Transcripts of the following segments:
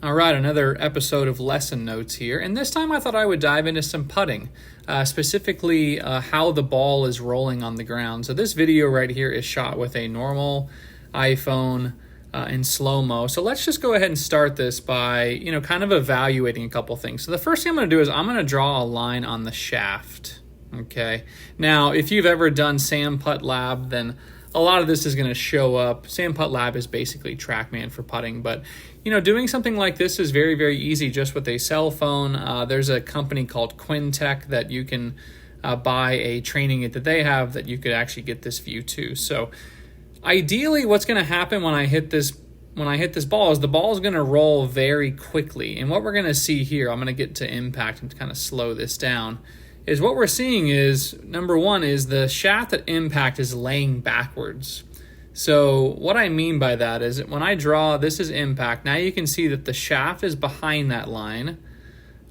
All right, another episode of Lesson Notes here, and this time I thought I would dive into some putting, specifically how the ball is rolling on the ground. So this video right here is shot with a normal iPhone in slow-mo. So let's just go ahead and start this by, kind of evaluating a couple things. So the first thing I'm going to do is I'm going to draw a line on the shaft. Okay. Now, if you've ever done Sam Putt Lab, then a lot of this is going to show up. Sam Putt Lab is basically TrackMan for putting, but doing something like this is very, very easy just with a cell phone. There's a company called Quintech that you can buy a training aid that they have that you could actually get this view too. So ideally what's going to happen when I hit this ball is the ball is going to roll very quickly. And what we're going to see here, I'm going to get to impact and kind of slow this down, is what we're seeing is, number one, is the shaft at impact is laying backwards. So what I mean by that is when I draw, this is impact. Now you can see that the shaft is behind that line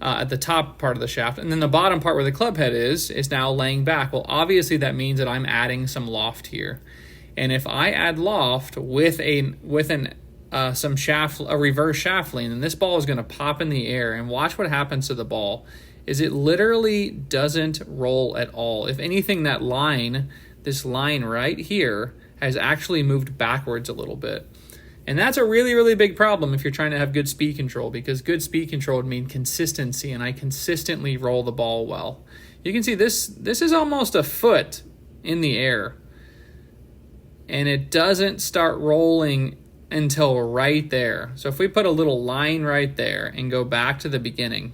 at the top part of the shaft. And then the bottom part where the club head is now laying back. Well, obviously that means that I'm adding some loft here. And if I add loft with a reverse shaft lean, then this ball is going to pop in the air. And watch what happens to the ball. Is it literally doesn't roll at all. If anything, this line right here has actually moved backwards a little bit. And that's a really, really big problem if you're trying to have good speed control, because good speed control would mean consistency, and I consistently roll the ball well. You can see this is almost a foot in the air, and it doesn't start rolling until right there. So if we put a little line right there and go back to the beginning,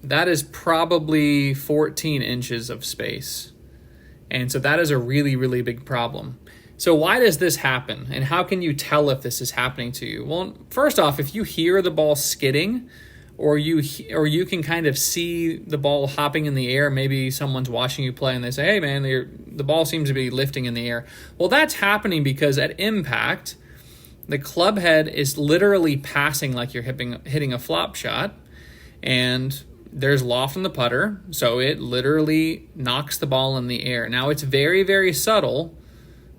that is probably 14 inches of space. And so that is a really, really big problem. So why does this happen? And how can you tell if this is happening to you? Well, first off, if you hear the ball skidding, or you can kind of see the ball hopping in the air, maybe someone's watching you play and they say, hey man, the ball seems to be lifting in the air. Well, that's happening because at impact, the club head is literally passing like you're hitting a flop shot, and there's loft in the putter, so it literally knocks the ball in the air. Now, it's very, very subtle,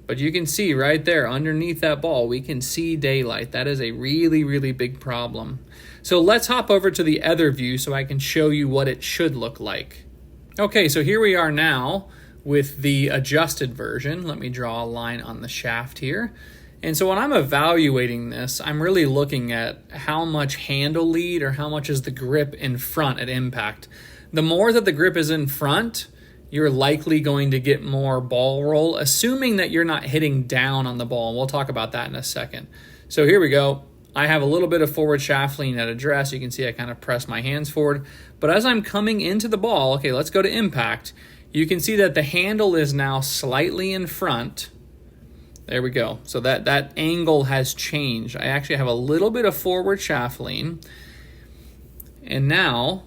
but you can see right there underneath that ball, we can see daylight. That is a really, really big problem. So let's hop over to the other view so I can show you what it should look like. Okay, so here we are now with the adjusted version. Let me draw a line on the shaft here. And so when I'm evaluating this, I'm really looking at how much handle lead or how much is the grip in front at impact. The more that the grip is in front, you're likely going to get more ball roll, assuming that you're not hitting down on the ball. And we'll talk about that in a second. So here we go. I have a little bit of forward shaft lean at address. You can see I kind of press my hands forward. But as I'm coming into the ball, okay, let's go to impact. You can see that the handle is now slightly in front. There we go. So that angle has changed. I actually have a little bit of forward shaft lean. And now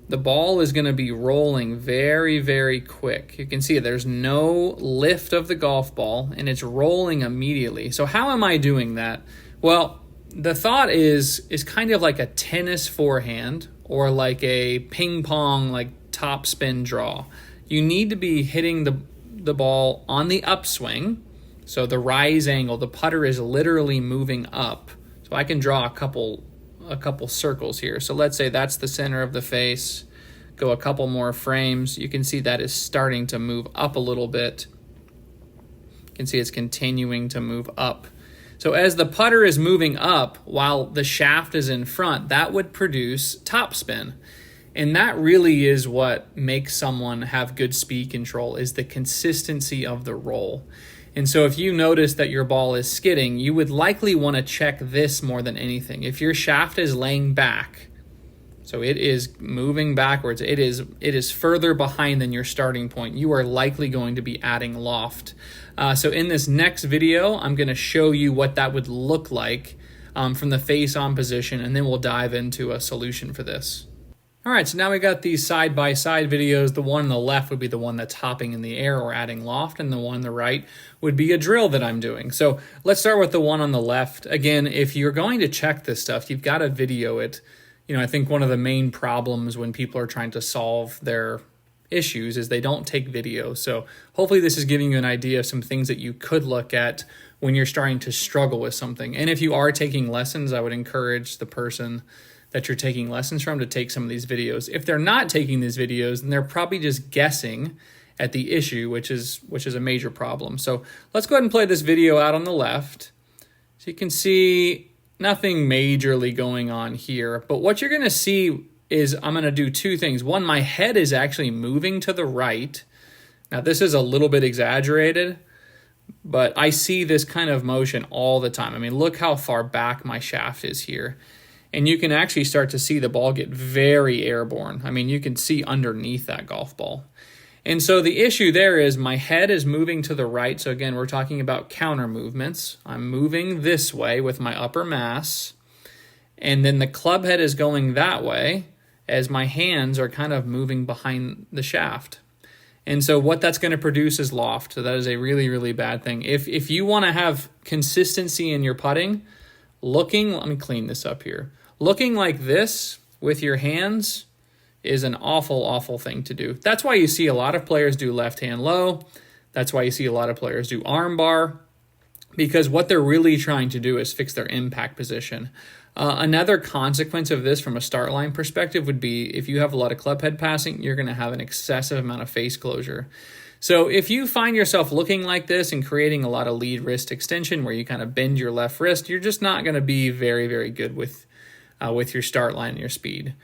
the ball is going to be rolling very, very quick. You can see there's no lift of the golf ball, and it's rolling immediately. So how am I doing that? Well, the thought is kind of like a tennis forehand or like a ping pong like top spin draw. You need to be hitting the ball on the upswing. So the rise angle, the putter is literally moving up. So I can draw a couple circles here. So let's say that's the center of the face. Go a couple more frames. You can see that is starting to move up a little bit. You can see it's continuing to move up. So as the putter is moving up while the shaft is in front, that would produce topspin. And that really is what makes someone have good speed control, is the consistency of the roll. And so if you notice that your ball is skidding, you would likely want to check this more than anything. If your shaft is laying back, so it is moving backwards, it is further behind than your starting point, you are likely going to be adding loft. So in this next video, I'm going to show you what that would look like from the face-on position, and then we'll dive into a solution for this. All right, so now we got these side-by-side videos. The one on the left would be the one that's hopping in the air or adding loft, and the one on the right would be a drill that I'm doing. So let's start with the one on the left. Again, if you're going to check this stuff, you've got to video it. I think one of the main problems when people are trying to solve their issues is they don't take video. So hopefully this is giving you an idea of some things that you could look at when you're starting to struggle with something. And if you are taking lessons, I would encourage the person that you're taking lessons from to take some of these videos. If they're not taking these videos, then they're probably just guessing at the issue, which is a major problem. So let's go ahead and play this video out on the left. So you can see nothing majorly going on here, but what you're gonna see is I'm gonna do two things. One, my head is actually moving to the right. Now this is a little bit exaggerated, but I see this kind of motion all the time. I mean, look how far back my shaft is here. And you can actually start to see the ball get very airborne. I mean, you can see underneath that golf ball. And so the issue there is my head is moving to the right. So again, we're talking about counter movements. I'm moving this way with my upper mass. And then the club head is going that way as my hands are kind of moving behind the shaft. And so what that's going to produce is loft. So that is a really, really bad thing. If you want to have consistency in your putting, let me clean this up here. Looking like this with your hands is an awful, awful thing to do. That's why you see a lot of players do left hand low. That's why you see a lot of players do arm bar, because what they're really trying to do is fix their impact position. Another consequence of this from a start line perspective would be if you have a lot of club head passing, you're going to have an excessive amount of face closure. So if you find yourself looking like this and creating a lot of lead wrist extension where you kind of bend your left wrist, you're just not going to be very, very good with your start line and your speed.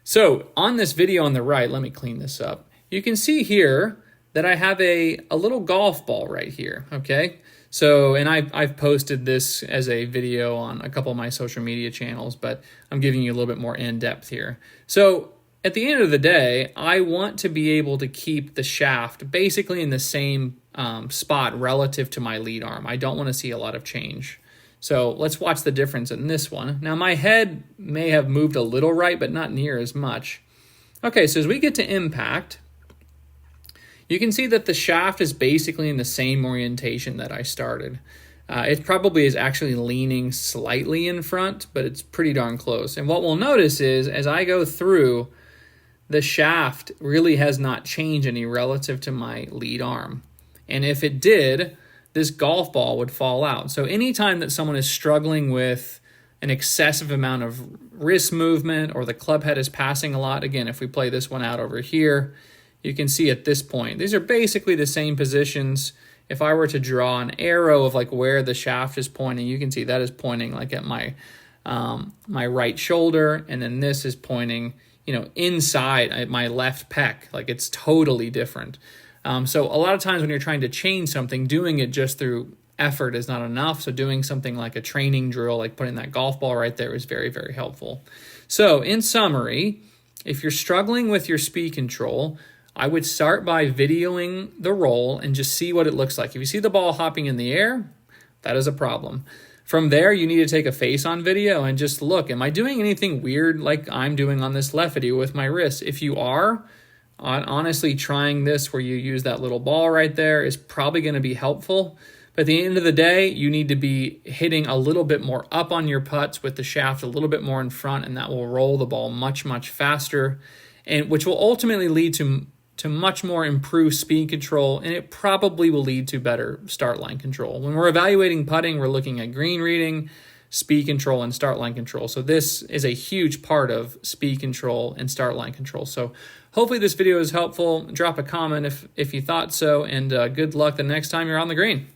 So on this video on the right, let me clean this up. You can see here that I have a little golf ball right here, okay? So, and I've posted this as a video on a couple of my social media channels, but I'm giving you a little bit more in-depth here. So at the end of the day, I want to be able to keep the shaft basically in the same spot relative to my lead arm. I don't want to see a lot of change. So let's watch the difference in this one. Now my head may have moved a little right, but not near as much. Okay, so as we get to impact, you can see that the shaft is basically in the same orientation that I started. It probably is actually leaning slightly in front, but it's pretty darn close. And what we'll notice is as I go through, the shaft really has not changed any relative to my lead arm. And if it did, this golf ball would fall out. So anytime that someone is struggling with an excessive amount of wrist movement or the club head is passing a lot, again, if we play this one out over here, you can see at this point, these are basically the same positions. If I were to draw an arrow of like where the shaft is pointing, you can see that is pointing like at my right shoulder, and then this is pointing, inside at my left pec. Like it's totally different. So a lot of times when you're trying to change something, doing it just through effort is not enough. So doing something like a training drill, like putting that golf ball right there, is very, very helpful. So in summary, if you're struggling with your speed control, I would start by videoing the roll and just see what it looks like. If you see the ball hopping in the air, that is a problem. From there, you need to take a face-on video and just look, am I doing anything weird like I'm doing on this left video with my wrist? If you are, honestly, trying this where you use that little ball right there is probably going to be helpful. But at the end of the day, you need to be hitting a little bit more up on your putts with the shaft a little bit more in front, and that will roll the ball much, much faster, and which will ultimately lead to much more improved speed control, and it probably will lead to better start line control. When we're evaluating putting, we're looking at green reading, speed control, and start line control. So this is a huge part of speed control and start line control. So hopefully this video is helpful. Drop a comment if you thought so, and good luck the next time you're on the green.